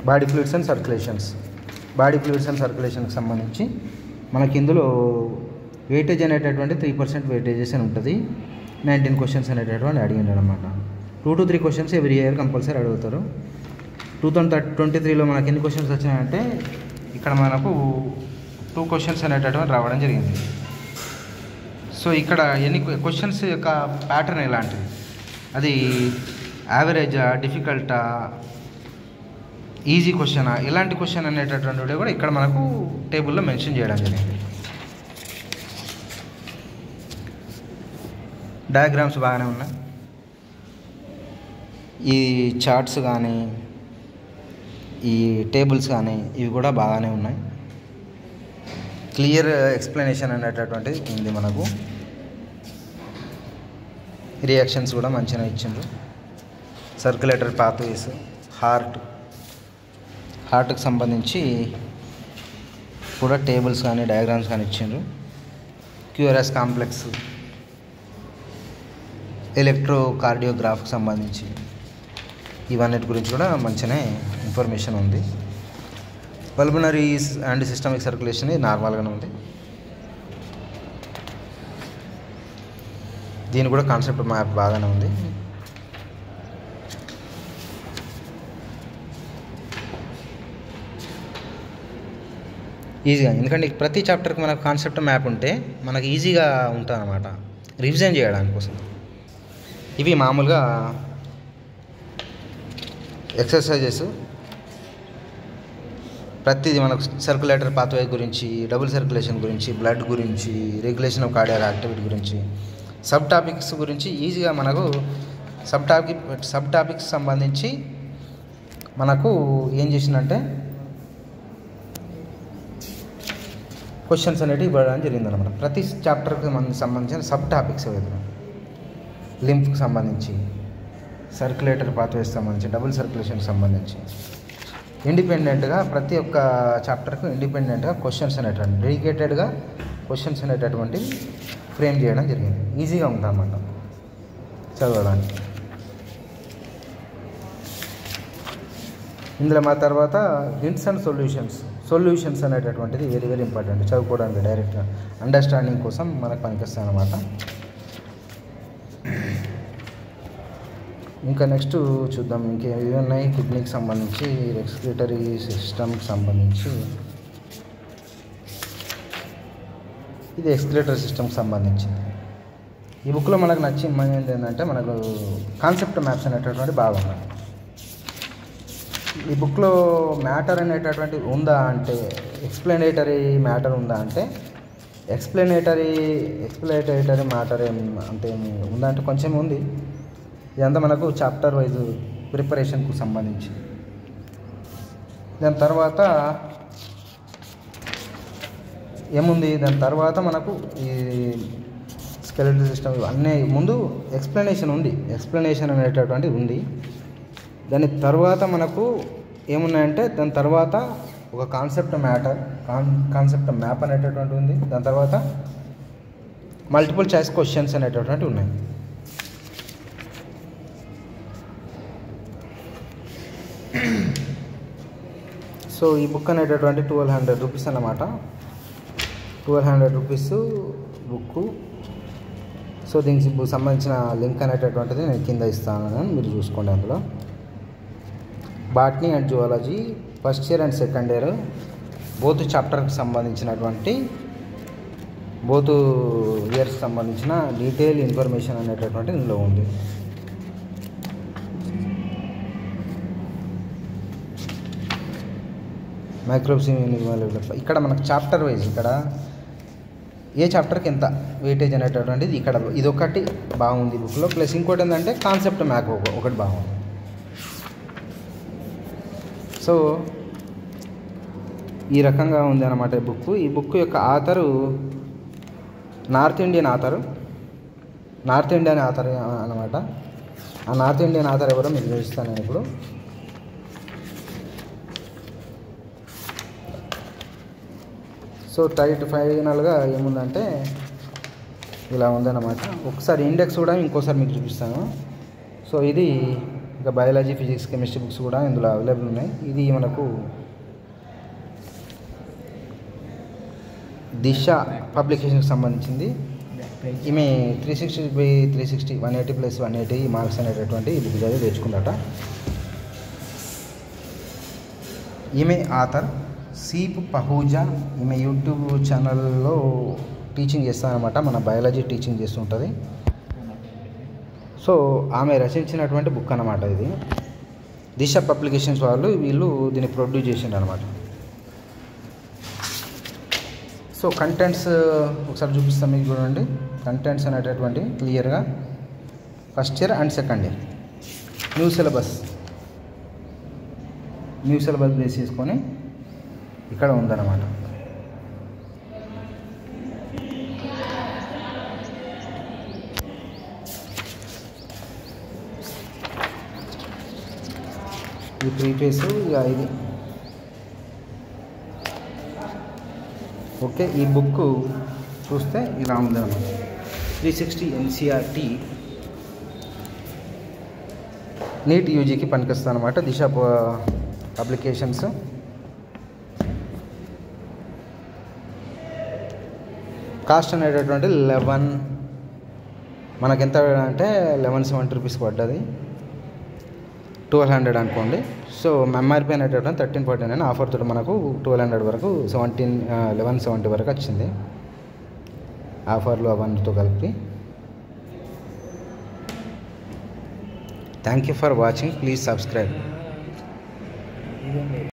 Body fluids and circulations. Body fluids and సర్క్యులేషన్కి సంబంధించి మనకి ఇందులో వెయిటేజ్ అనేటటువంటి 3% వెయిటేజెస్ అని ఉంటుంది. 19 క్వశ్చన్స్ అనేటటువంటి అడిగిండు అనమాట. 2 to 3 questions every year compulsory అడుగుతారు. 2023లో మనకి ఎన్ని క్వశ్చన్స్ వచ్చినాయంటే ఇక్కడ మనకు 2 క్వశ్చన్స్ అనేటటువంటి రావడం జరిగింది. సో ఇక్కడ ఎన్ని క్వశ్చన్స్ యొక్క ప్యాటర్న్ ఎలాంటిది, అది యావరేజా, డిఫికల్టా, ఈజీ క్వశ్చనా, ఎలాంటి క్వశ్చన్ అనేటటువంటి కూడా ఇక్కడ మనకు టేబుల్లో మెన్షన్ చేయడం జరిగింది. డయాగ్రామ్స్ బాగానే ఉన్నాయి. ఈ చార్ట్స్ కానీ ఈ టేబుల్స్ కానీ ఇవి కూడా బాగానే ఉన్నాయి. క్లియర్ ఎక్స్ప్లెనేషన్ అనేటటువంటిది ఉంది మనకు. రియాక్షన్స్ కూడా మంచిగా ఇచ్చిండ్రు. సర్క్యులేటర్ పాత్వేస్, హార్ట్కి సంబంధించి కూడా టేబుల్స్ కానీ డయాగ్రామ్స్ కానీ ఇచ్చిండ్రు. క్యూఆర్ఎస్ కాంప్లెక్స్, ఎలక్ట్రోకార్డియోగ్రాఫ్కి సంబంధించి ఇవన్నిటి గురించి కూడా మంచిగానే ఇన్ఫర్మేషన్ ఉంది. పల్మనరీ అండ్ సిస్టమిక్ సర్క్యులేషన్ నార్మల్గానే ఉంది. దీని కూడా కాన్సెప్ట్ మ్యాప్ బాగానే ఉంది. ఈజీగా, ఎందుకంటే ప్రతి చాప్టర్కి మనకు కాన్సెప్ట్ మ్యాప్ ఉంటే మనకు ఈజీగా ఉంటుంది అన్నమాట రివిజన్ చేయడానికి కోసం. ఇవి మామూలుగా ఎక్సర్సైజెస్. ప్రతిదీ మనకు సర్క్యులేటర్ పాత్వే గురించి, డబుల్ సర్క్యులేషన్ గురించి, బ్లడ్ గురించి, రెగ్యులేషన్ ఆఫ్ కార్డియాక్ యాక్టివిటీ గురించి, సబ్ టాపిక్స్ గురించి ఈజీగా మనకు సబ్ టాపిక్స్ సంబంధించి మనకు ఏం చేసిందంటే క్వశ్చన్స్ అనేవి ఇవ్వడం జరిగిందనమాట. ప్రతి చాప్టర్కి మనకి సంబంధించిన సబ్ టాపిక్స్ ఏవైతే లింఫ్కి సంబంధించి, సర్క్యులేటర్ పాత్వేస్ సంబంధించి, డబుల్ సర్క్యులేషన్కి సంబంధించి ఇండిపెండెంట్గా ప్రతి ఒక్క చాప్టర్కు ఇండిపెండెంట్గా క్వశ్చన్స్ అనేటువంటి డెడికేటెడ్గా క్వశ్చన్స్ అనేటటువంటి ఫ్రేమ్ చేయడం జరిగింది. ఈజీగా ఉంటుందన్నమాట చదవడానికి. ఇందులో మా తర్వాత హింట్స్ అండ్ సొల్యూషన్స్ అనేటటువంటిది వెరీ వెరీ ఇంపార్టెంట్. చదువుకోవడానికి డైరెక్ట్గా అండర్స్టాండింగ్ కోసం మనకు పనికొస్తాయి అన్నమాట. ఇంకా నెక్స్ట్ చూద్దాం ఇంకేవి ఉన్నాయి. కిడ్నీకి సంబంధించి, రెస్పిరేటరీ సిస్టమ్కి సంబంధించి, ఇది ఎక్స్క్రిలేటరీ సిస్టమ్కి సంబంధించింది. ఈ బుక్లో మనకు నచ్చింది ఏంటంటే మనకు కాన్సెప్ట్ మ్యాప్స్ అనేటటువంటి బాగున్నాయి. ఈ బుక్లో మ్యాటర్ అనేటటువంటి ఉందా అంటే, ఎక్స్ప్లెనేటరీ మ్యాటర్ ఉందా అంటే, ఎక్స్ప్లెనేటరీ మ్యాటర్ అంటే ఉందా అంటే కొంచెం ఉంది. ఇదంతా మనకు చాప్టర్ వైజ్ ప్రిపరేషన్కు సంబంధించి. దాని తర్వాత ఏముంది, దాని తర్వాత మనకు ఈ స్కెలిటల్ సిస్టమ్ అన్నీ ముందు ఎక్స్ప్లెనేషన్ అనేటటువంటి ఉంది. దాని తర్వాత మనకు ఏమున్నాయంటే, దాని తర్వాత ఒక కాన్సెప్ట్ మ్యాప్ అనేటటువంటి ఉంది. దాని తర్వాత మల్టిపుల్ చాయిస్ క్వశ్చన్స్ అనేటటువంటి ఉన్నాయి. సో ఈ బుక్ అనేటటువంటి 1200 రూపీస్ అన్నమాట. 1200 రూపీస్ బుక్. సో దీనికి సంబంధించిన లింక్ అనేటటువంటిది నేను కింద ఇస్తాను, మీరు చూసుకోండి. అందులో botany and zoology first year and second year both చాప్టర్కి సంబంధించినటువంటి బోత్ ఇయర్స్కి సంబంధించిన డీటెయిల్ ఇన్ఫర్మేషన్ అనేటటువంటి ఇందులో ఉంది. మైక్రోబ్స్ ఇక్కడ మనకు చాప్టర్ వైజ్ ఇక్కడ ఏ చాప్టర్కి ఎంత వెయిటేజ్ అనేటటువంటిది ఇక్కడ ఇదొకటి బాగుంది బుక్లో. ప్లస్ ఇంకోటి ఏంటంటే కాన్సెప్ట్ మ్యాప్ ఒకటి బాగుంది. సో ఈ రకంగా ఉంది అన్నమాట ఈ బుక్. ఈ బుక్ యొక్క ఆథరు నార్త్ ఇండియన్ ఆథర్ అన్నమాట. ఆ నార్త్ ఇండియన్ ఆథర్ ఎవరో మీకు చూపిస్తాను నేను ఇప్పుడు. సో ఫైనల్గా ఏముందంటే ఇలా ఉందన్నమాట. ఒకసారి ఇండెక్స్ కూడా ఇంకోసారి మీకు చూపిస్తాను. సో ఇది ఇక బయాలజీ, ఫిజిక్స్, కెమిస్ట్రీ బుక్స్ కూడా ఇందులో అవైలబుల్ ఉన్నాయి. ఇది మనకు దిశ పబ్లికేషన్కి సంబంధించింది. ఈమె 360/360 180+180 మార్క్స్ అనేటటువంటి ఈ బుక్ చదివి తెచ్చుకుందట. ఈమె ఆథర్ సీప్ పహూజా. ఈమె యూట్యూబ్ ఛానల్లో టీచింగ్ చేస్తానమాట, మన బయాలజీ టీచింగ్ చేస్తుంటుంది. సో ఆమె రచించినటువంటి బుక్ అన్నమాట ఇది. దిశ పబ్లికేషన్స్ వీళ్ళు దీన్ని ప్రొడ్యూస్ చేసిండ్రు అనమాట. సో కంటెంట్స్ ఒకసారి చూపిస్తాం మీకు చూడండి. కంటెంట్స్ అనేటటువంటి క్లియర్గా first year and second year new syllabus base చేసుకొని ఇక్కడ ఉందన్నమాట. ఈ ప్రీఫేస్ ఇది ఓకే. ఈ బుక్ చూస్తే ఇలా ఉందన్నమాట. 360 NCERT నీట్ యూజీకి పనికొస్తుంది అనమాట. దిశ పబ్లికేషన్స్. కాస్ట్ అనేటటువంటి 11 మనకెంత అంటే 1170 రూపీస్ పడ్డది, 1200 అనుకోండి. సో ఎంఆర్పీ అనేటటువంటి 1349, ఆఫర్ తోటి మనకు 1200 వరకు 1170 వరకు వచ్చింది ఆఫర్లు అవన్నీతో కలిపి. Thank you for watching. Please subscribe.